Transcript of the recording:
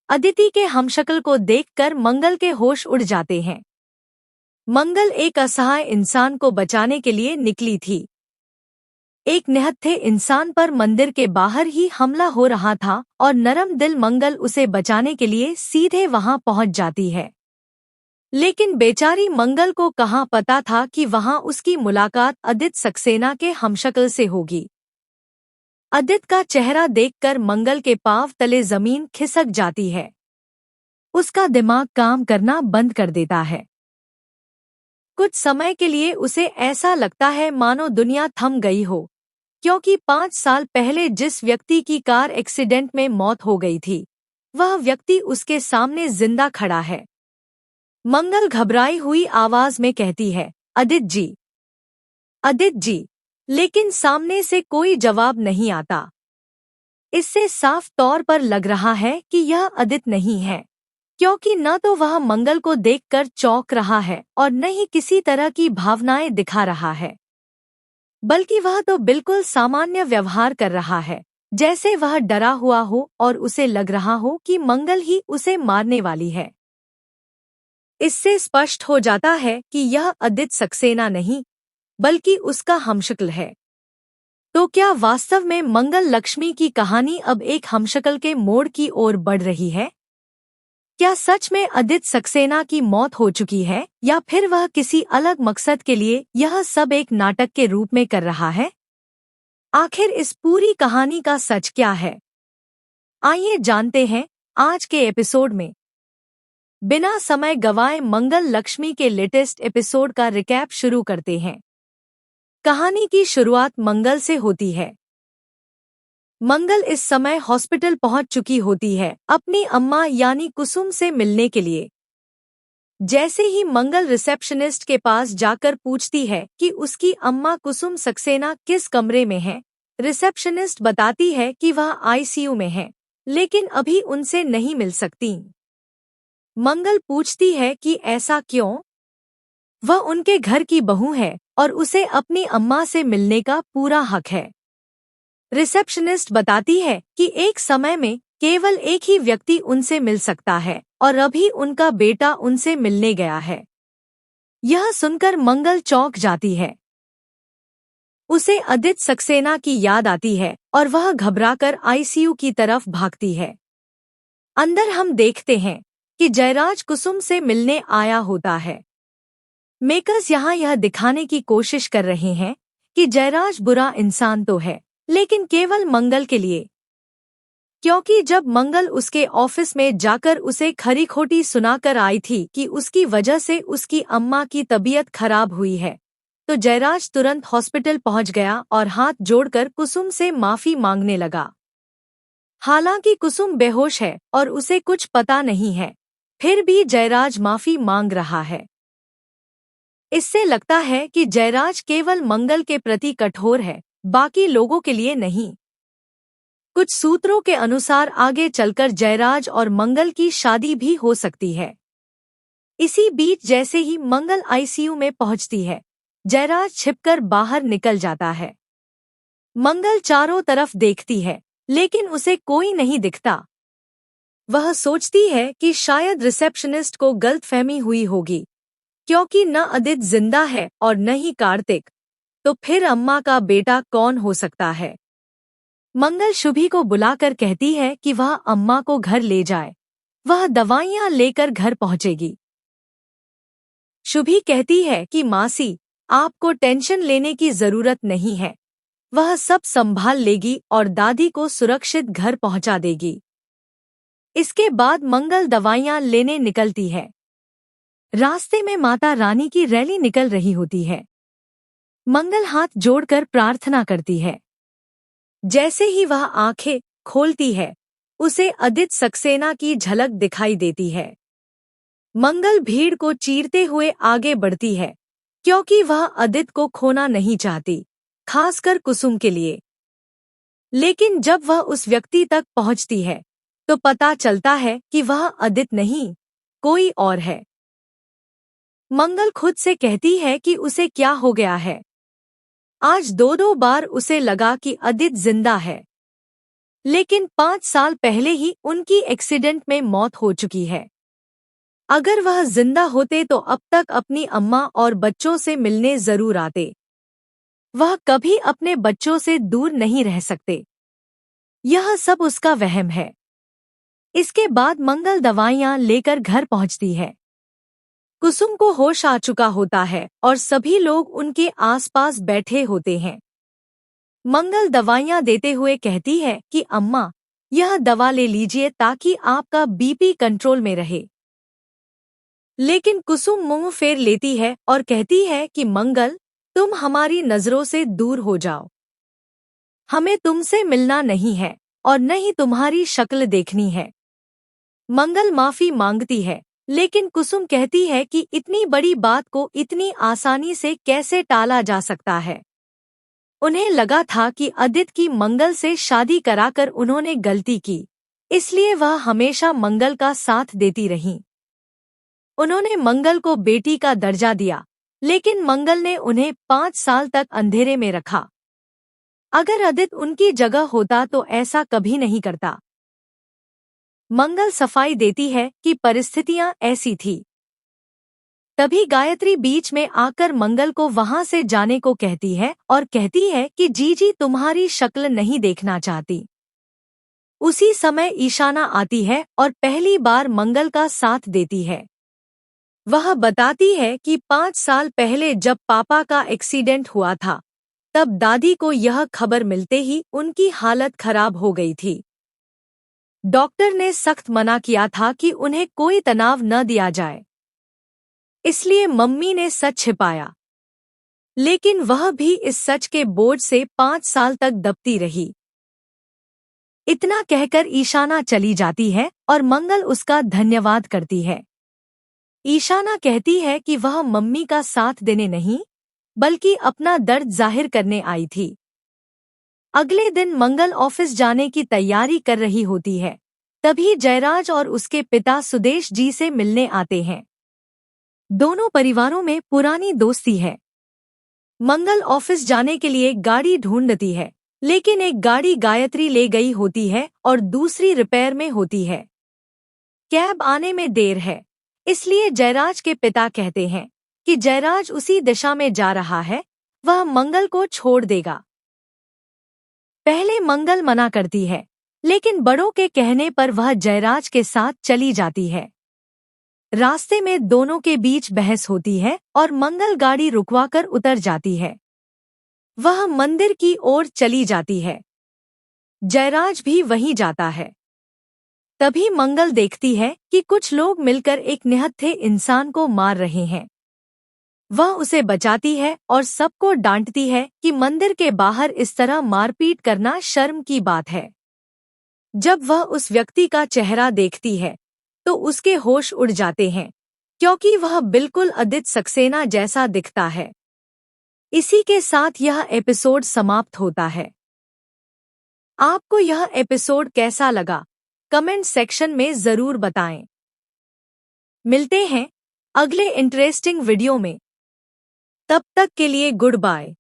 अदिति के हमशक्ल को देखकर मंगल के होश उड़ जाते हैं। मंगल एक असहाय इंसान को बचाने के लिए निकली थी। एक निहत्थे इंसान पर मंदिर के बाहर ही हमला हो रहा था और नरम दिल मंगल उसे बचाने के लिए सीधे वहां पहुंच जाती है। लेकिन बेचारी मंगल को कहाँ पता था कि वहां उसकी मुलाकात आदित्य सक्सेना के हमशक्ल से होगी। आदित्य का चेहरा देखकर मंगल के पांव तले जमीन खिसक जाती है। उसका दिमाग काम करना बंद कर देता है। कुछ समय के लिए उसे ऐसा लगता है मानो दुनिया थम गई हो, क्योंकि 5 साल पहले जिस व्यक्ति की कार एक्सीडेंट में मौत हो गई थी, वह व्यक्ति उसके सामने जिंदा खड़ा है। मंगल घबराई हुई आवाज में कहती है, आदित्य जी, आदित्य जी, लेकिन सामने से कोई जवाब नहीं आता। इससे साफ तौर पर लग रहा है कि यह आदित्य नहीं है, क्योंकि न तो वह मंगल को देखकर चौंक रहा है और न ही किसी तरह की भावनाएं दिखा रहा है, बल्कि वह तो बिल्कुल सामान्य व्यवहार कर रहा है, जैसे वह डरा हुआ हो और उसे लग रहा हो कि मंगल ही उसे मारने वाली है। इससे स्पष्ट हो जाता है कि यह आदित्य सक्सेना नहीं, बल्कि उसका हमशक्ल है। तो क्या वास्तव में मंगल लक्ष्मी की कहानी अब एक हमशक्ल के मोड़ की ओर बढ़ रही है? क्या सच में आदित्य सक्सेना की मौत हो चुकी है, या फिर वह किसी अलग मकसद के लिए यह सब एक नाटक के रूप में कर रहा है? आखिर इस पूरी कहानी का सच क्या है? आइए जानते हैं आज के एपिसोड में। बिना समय गवाए मंगल लक्ष्मी के लेटेस्ट एपिसोड का रिकैप शुरू करते हैं। कहानी की शुरुआत मंगल से होती है। मंगल इस समय हॉस्पिटल पहुंच चुकी होती है अपनी अम्मा यानी कुसुम से मिलने के लिए। जैसे ही मंगल रिसेप्शनिस्ट के पास जाकर पूछती है कि उसकी अम्मा कुसुम सक्सेना किस कमरे में है, रिसेप्शनिस्ट बताती है कि वह आईसीयू में है, लेकिन अभी उनसे नहीं मिल सकती। मंगल पूछती है कि ऐसा क्यों? वह उनके घर की बहू है और उसे अपनी अम्मा से मिलने का पूरा हक है। रिसेप्शनिस्ट बताती है कि एक समय में केवल एक ही व्यक्ति उनसे मिल सकता है और अभी उनका बेटा उनसे मिलने गया है। यह सुनकर मंगल चौंक जाती है। उसे आदित्य सक्सेना की याद आती है और वह घबराकर आईसीयू की तरफ भागती है। अंदर हम देखते हैं कि जयराज कुसुम से मिलने आया होता है। मेकर्स यहाँ यह दिखाने की कोशिश कर रहे हैं कि जयराज बुरा इंसान तो है, लेकिन केवल मंगल के लिए। क्योंकि जब मंगल उसके ऑफिस में जाकर उसे खरी खोटी सुनाकर आई थी कि उसकी वजह से उसकी अम्मा की तबीयत खराब हुई है, तो जयराज तुरंत हॉस्पिटल पहुंच गया और हाथ जोड़कर कुसुम से माफी मांगने लगा। हालांकि कुसुम बेहोश है और उसे कुछ पता नहीं है, फिर भी जयराज माफी मांग रहा है। इससे लगता है कि जयराज केवल मंगल के प्रति कठोर है, बाकी लोगों के लिए नहीं। कुछ सूत्रों के अनुसार आगे चलकर जयराज और मंगल की शादी भी हो सकती है। इसी बीच जैसे ही मंगल आईसीयू में पहुंचती है, जयराज छिपकर बाहर निकल जाता है। मंगल चारों तरफ देखती है, लेकिन उसे कोई नहीं दिखता। वह सोचती है कि शायद रिसेप्शनिस्ट को गलतफहमी हुई होगी, क्योंकि न आदित्य जिंदा है और न ही कार्तिक, तो फिर अम्मा का बेटा कौन हो सकता है? मंगल शुभी को बुलाकर कहती है कि वह अम्मा को घर ले जाए, वह दवाइयां लेकर घर पहुंचेगी। शुभी कहती है कि मासी, आपको टेंशन लेने की जरूरत नहीं है, वह सब संभाल लेगी और दादी को सुरक्षित घर पहुंचा देगी। इसके बाद मंगल दवाइयां लेने निकलती है। रास्ते में माता रानी की रैली निकल रही होती है। मंगल हाथ जोड़कर प्रार्थना करती है। जैसे ही वह आंखें खोलती है, उसे आदित्य सक्सेना की झलक दिखाई देती है। मंगल भीड़ को चीरते हुए आगे बढ़ती है, क्योंकि वह आदित्य को खोना नहीं चाहती, खासकर कुसुम के लिए। लेकिन जब वह उस व्यक्ति तक पहुंचती है, तो पता चलता है कि वह आदित्य नहीं, कोई और है। मंगल खुद से कहती है कि उसे क्या हो गया है। आज दो बार उसे लगा कि आदित्य जिंदा है। लेकिन 5 साल पहले ही उनकी एक्सीडेंट में मौत हो चुकी है। अगर वह जिंदा होते तो अब तक अपनी अम्मा और बच्चों से मिलने जरूर आते। वह कभी अपने बच्चों से दूर नहीं रह सकते। यह सब उसका वहम है। इसके बाद मंगल दवाइयां लेकर घर पहुंचती है। कुसुम को होश आ चुका होता है और सभी लोग उनके आसपास बैठे होते हैं। मंगल दवाइयां देते हुए कहती है कि अम्मा, यह दवा ले लीजिए ताकि आपका बीपी कंट्रोल में रहे। लेकिन कुसुम मुंह फेर लेती है और कहती है कि मंगल, तुम हमारी नजरों से दूर हो जाओ। हमें तुमसे मिलना नहीं है और न ही तुम्हारी शक्ल देखनी है। मंगल माफी मांगती है, लेकिन कुसुम कहती है कि इतनी बड़ी बात को इतनी आसानी से कैसे टाला जा सकता है। उन्हें लगा था कि आदित्य की मंगल से शादी कराकर उन्होंने गलती की, इसलिए वह हमेशा मंगल का साथ देती रहीं। उन्होंने मंगल को बेटी का दर्जा दिया, लेकिन मंगल ने उन्हें 5 साल तक अंधेरे में रखा। अगर आदित्य उनकी जगह होता तो ऐसा कभी नहीं करता। मंगल सफाई देती है कि परिस्थितियां ऐसी थी। तभी गायत्री बीच में आकर मंगल को वहां से जाने को कहती है और कहती है कि जीजी तुम्हारी शक्ल नहीं देखना चाहती। उसी समय ईशाना आती है और पहली बार मंगल का साथ देती है। वह बताती है कि 5 साल पहले जब पापा का एक्सीडेंट हुआ था, तब दादी को यह खबर मिलते ही उनकी हालत खराब हो गई थी। डॉक्टर ने सख्त मना किया था कि उन्हें कोई तनाव न दिया जाए, इसलिए मम्मी ने सच छिपाया। लेकिन वह भी इस सच के बोझ से 5 साल तक दबती रही। इतना कहकर ईशाना चली जाती है और मंगल उसका धन्यवाद करती है। ईशाना कहती है कि वह मम्मी का साथ देने नहीं, बल्कि अपना दर्द जाहिर करने आई थी। अगले दिन मंगल ऑफिस जाने की तैयारी कर रही होती है। तभी जयराज और उसके पिता सुदेश जी से मिलने आते हैं। दोनों परिवारों में पुरानी दोस्ती है। मंगल ऑफिस जाने के लिए गाड़ी ढूंढती है, लेकिन एक गाड़ी गायत्री ले गई होती है और दूसरी रिपेयर में होती है। कैब आने में देर है, इसलिए जयराज के पिता कहते हैं कि जयराज उसी दिशा में जा रहा है, वह मंगल को छोड़ देगा। पहले मंगल मना करती है, लेकिन बड़ों के कहने पर वह जयराज के साथ चली जाती है। रास्ते में दोनों के बीच बहस होती है और मंगल गाड़ी रुकवाकर उतर जाती है। वह मंदिर की ओर चली जाती है। जयराज भी वहीं जाता है। तभी मंगल देखती है कि कुछ लोग मिलकर एक निहत्थे इंसान को मार रहे हैं। वह उसे बचाती है और सबको डांटती है कि मंदिर के बाहर इस तरह मारपीट करना शर्म की बात है। जब वह उस व्यक्ति का चेहरा देखती है तो उसके होश उड़ जाते हैं, क्योंकि वह बिल्कुल आदित्य सक्सेना जैसा दिखता है। इसी के साथ यह एपिसोड समाप्त होता है। आपको यह एपिसोड कैसा लगा, कमेंट सेक्शन में जरूर बताएं। मिलते हैं अगले इंटरेस्टिंग वीडियो में। तब तक के लिए गुड बाय।